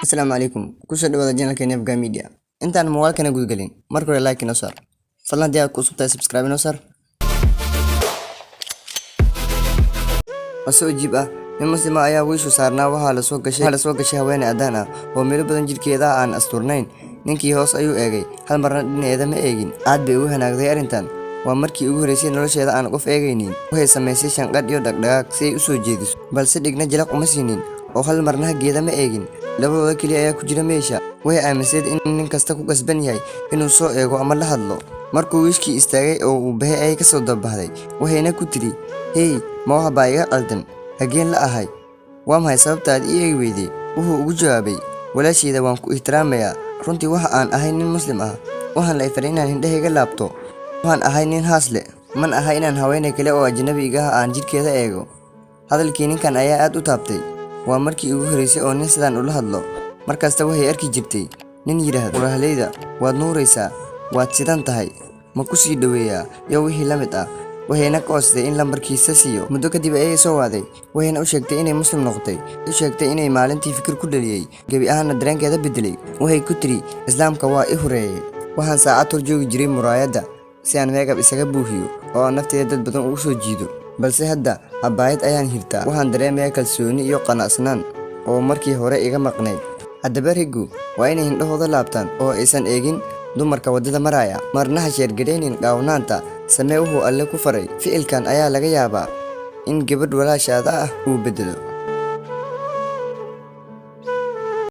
السلام عليكم كل دواada channelkeena Afga Media intaan muuqaalkana guud galin marka hore like inoo saar fadlan haddii aad ku subscribe subscribe inoo saar asoo jib ah nin muslima ayaa wiishu saarnaa waxaa la soo gashay haweeney adaan ah oo meelo badan jirkeeda aan asturnayn ninkii hoos ayuu eegay hal marna dhinaceeda ma eegin aad bay u hanaagday arrintan waa markii ugu horeysay nolosheeda aan qof eegaynin waxay samaysay shanqadh iyo dhaqdhaqaaq si ay u soo jeediso balse dhigna jalaq uma siinin oo hal marna geeda ma eegin labadooda kaliya ayaa ku jira meesha way aaminsayd in nin kasta ku qasban yahay inuu soo eego ama la hadlo markuu wiishkii istaagay oo uu bahay ay ka soo dabahday waxayna ku tiri hey ma waxa baa iga qaldan hageen la ahay waa maxay sababtaad ii eegi weyday wuxuu ugu jawaabay walaashayda waan ku ixtiraamayaa runtii waxa aan ahay nin muslim ah waxaan la ifaray inaan hindhahayga laabto waxaan ahay nin haas leh man ahay inaan haweeney kale oo ajnabiga ah aan jidhkeeda eego hadalkii ninkan ayaa aad u taabtay waa markii ugu horeysay oo nin sidaan ula hadlo markasta waxay arki jirtay nin yiraahdo walahalayda waad nuuraysaa waad sidan tahay ma ku sii dhaweeyaa iyo wixii la mid ah waxayna qoostay in lambarkiisa siiyo muddo kadib ayay soo waaday waxayna u sheegtay inay muslim noqotay u sheegtay inay maalintii fikir ku dhaliyay gebi ahaanna dareenkeeda bedelay waxay ku tiri islaamka waa i horeeyay waxaan saacad hor joogi jiray muraayadda si aan meegab isaga buuxiyo oo aan nafteeda dad badan ugu soo jiido balse hadda abbaayad ayaan hirtaa waxaan dareemayaa kalsooni iyo qanacsanaan oo markii hore iga maqnayd haddaba raggu waa inay hindhahooda laabtaan oo aysan eegin dumarka waddada maraya marna ha sheergadhaynin qaawnaanta samee wuxuu alle ku faray ficilkan ayaa laga yaabaa in gabadh walaashaada ah uu bedelo